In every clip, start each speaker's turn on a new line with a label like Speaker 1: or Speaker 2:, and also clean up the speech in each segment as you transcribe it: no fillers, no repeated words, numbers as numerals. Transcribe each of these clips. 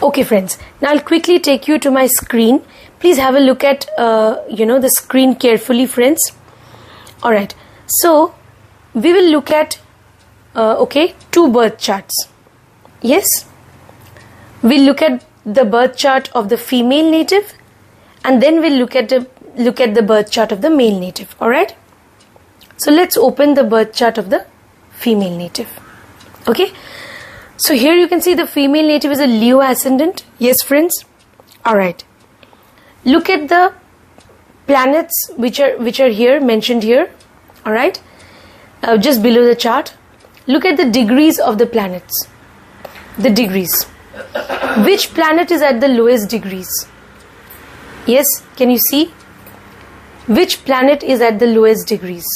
Speaker 1: Okay friends, now I'll quickly take you to my screen. Please have a look at the screen carefully, friends. Alright, so we will look at two birth charts. Yes, we'll look at the birth chart of the female native, and then we'll look at the birth chart of the male native. Alright, so let's open the birth chart of the female native. Okay, so here you can see the female native is a Leo ascendant. Yes friends. Alright, look at the planets which are here mentioned here. Alright, just below the chart, look at the degrees of the planets. The degrees. Which planet is at the lowest degrees? Yes, can you see? Which planet is at the lowest degrees?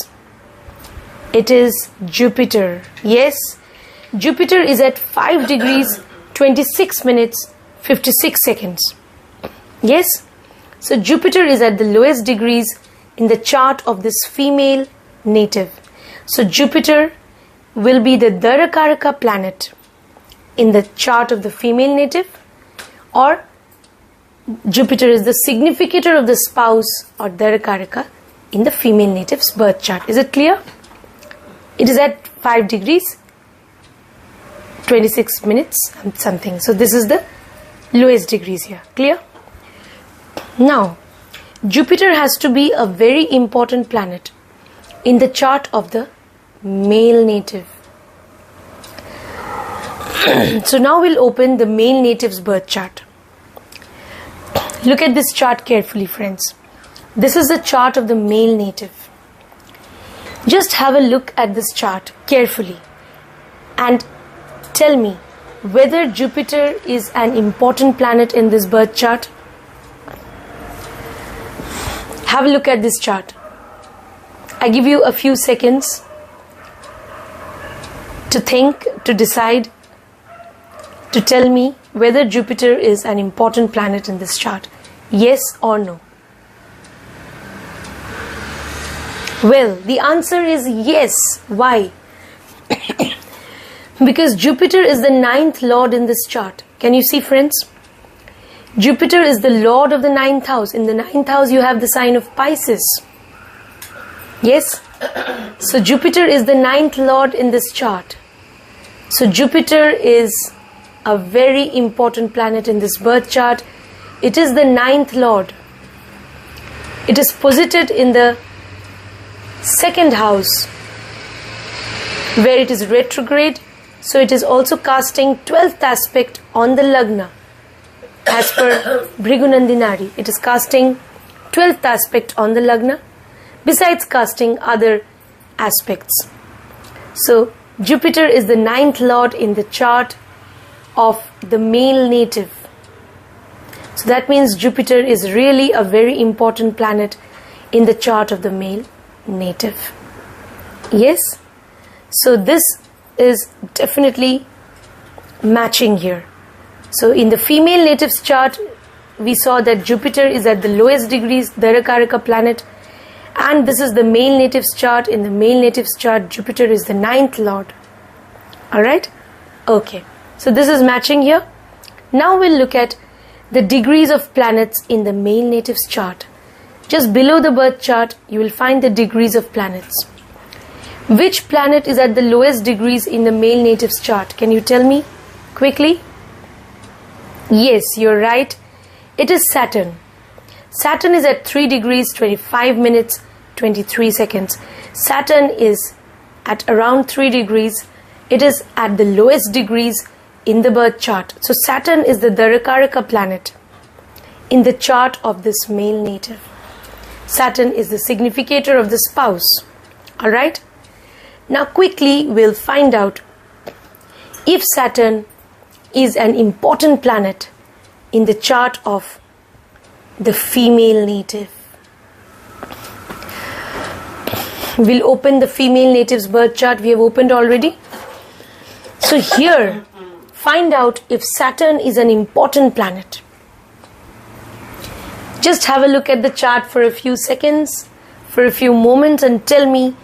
Speaker 1: It is Jupiter. Yes, Jupiter is at 5 degrees 26 minutes 56 seconds. Yes, so Jupiter is at the lowest degrees in the chart of this female native. So Jupiter will be the DARAKARAKA planet in the chart of the female native, or Jupiter is the significator of the spouse or DARAKARAKA in the female native's birth chart. Is it clear? It is at 5 degrees 26 minutes and something. So this is the lowest degrees here. Clear? Now, Jupiter has to be a very important planet in the chart of the male native. So now we'll open the male native's birth chart. Look at this chart carefully, friends. This is the chart of the male native. Just have a look at this chart carefully and tell me whether Jupiter is an important planet in this birth chart. Have a look at this chart. I give you a few seconds to think, to decide, to tell me whether Jupiter is an important planet in this chart. Yes or no? Well, the answer is yes. Why? Because Jupiter is the 9th lord in this chart. Can you see, friends? Jupiter is the lord of the 9th house. In the 9th house you have the sign of Pisces. Yes? So Jupiter is the 9th lord in this chart. So Jupiter is a very important planet in this birth chart. It is the 9th lord. It is posited in the 2nd house where it is retrograde. So it is also casting 12th aspect on the Lagna. As per Bhrigunandinari, it is casting 12th aspect on the Lagna, besides casting other aspects. So Jupiter is the 9th lord in the chart of the male native. So that means Jupiter is really a very important planet in the chart of the male native. Yes? So this is definitely matching here. So in the female native's chart, we saw that Jupiter is at the lowest degrees, DARAKARAKA planet, and this is the male native's chart. In the male native's chart, Jupiter is the 9th lord. Alright? Okay. So this is matching here. Now we'll look at the degrees of planets in the male native's chart. Just below the birth chart, you will find the degrees of planets. Which planet is at the lowest degrees in the male native's chart? Can you tell me quickly? Yes, you're right. It is Saturn. Saturn is at 3 degrees 25 minutes 23 seconds. Saturn is at around 3 degrees. It is at the lowest degrees in the birth chart. So Saturn is the DARAKARAKA planet in the chart of this male native. Saturn is the significator of the spouse. Alright? Now quickly we'll find out if Saturn is an important planet in the chart of the female native. We'll open the female native's birth chart. We have opened already. So here, find out if Saturn is an important planet. Just have a look at the chart for a few seconds, for a few moments, and tell me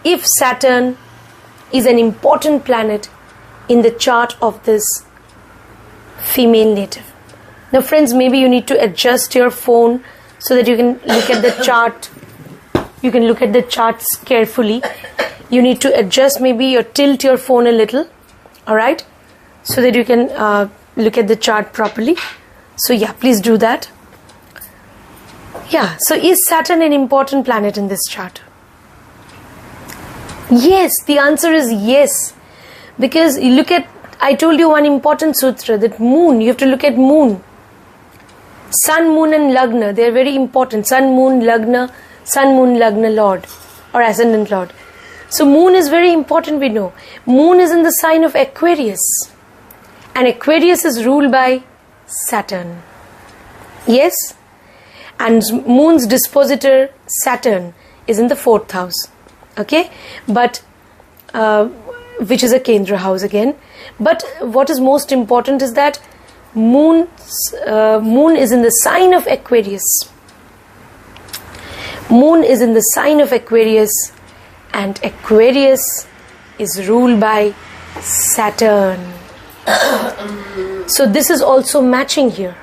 Speaker 1: if Saturn is an important planet in the chart of this female native. Now friends, maybe you need to adjust your phone so that you can look at the chart. You can look at the charts carefully. You need to adjust maybe or tilt your phone a little, alright, so that you can look at the chart properly. So yeah, please do that. Yeah, so is Saturn an important planet in this chart? Yes, the answer is yes. Because you look at, I told you one important sutra, that moon, you have to look at moon. Sun, moon and Lagna, they are very important. Sun, moon, Lagna, Sun, moon, Lagna Lord or Ascendant Lord. So moon is very important, we know. Moon is in the sign of Aquarius. And Aquarius is ruled by Saturn. Yes? And moon's dispositor, Saturn, is in the 4th house. Okay? But, which is a Kendra house again. But what is most important is that moon is in the sign of Aquarius. Moon is in the sign of Aquarius, and Aquarius is ruled by Saturn. So this is also matching here.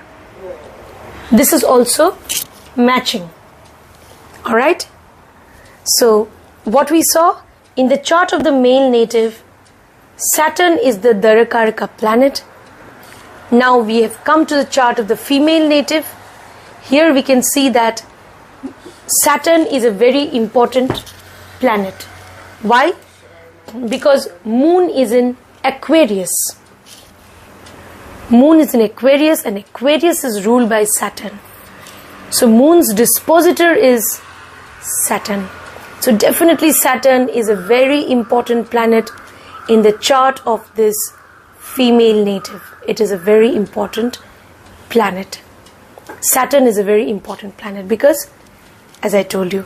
Speaker 1: This is also matching. Alright? So what we saw in the chart of the male native, Saturn is the DARAKARAKA planet. Now we have come to the chart of the female native. Here we can see that Saturn is a very important planet. Why? Because moon is in Aquarius. Moon is in Aquarius, and Aquarius is ruled by Saturn. So moon's dispositor is Saturn. So definitely Saturn is a very important planet in the chart of this female native. It is a very important planet. Saturn is a very important planet because, as I told you,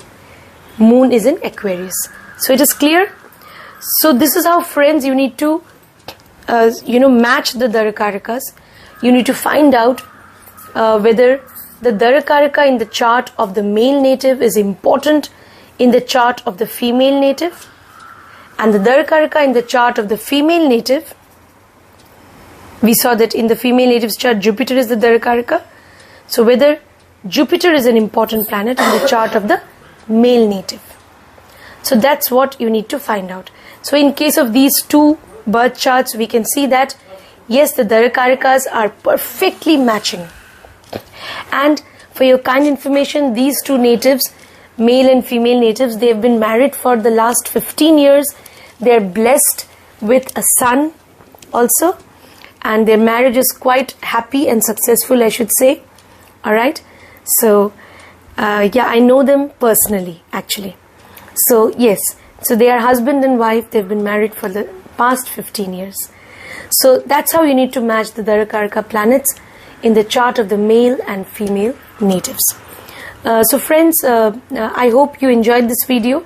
Speaker 1: moon is in Aquarius. So it is clear. So this is how, friends, you need to match the Darakarakas. You need to find out whether the Darakaraka in the chart of the male native is important in the chart of the female native, and the Darakaraka in the chart of the female native. We saw that in the female native's chart, Jupiter is the Darakaraka. So whether Jupiter is an important planet in the chart of the male native. So that's what you need to find out. So in case of these two birth charts, we can see that yes, the Darakarakas are perfectly matching. And for your kind information, these two natives, male and female natives, they have been married for the last 15 years. They are blessed with a son also, and their marriage is quite happy and successful, I should say. Alright, so yeah, I know them personally actually. So yes, so they are husband and wife. They've been married for the past 15 years. So that's how you need to match the Darakaraka planets in the chart of the male and female natives. So friends, I hope you enjoyed this video.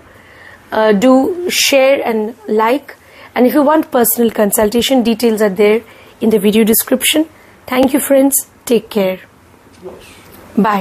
Speaker 1: Do share and like, and if you want personal consultation, details are there in the video description. Thank you, friends. Take care. Bye.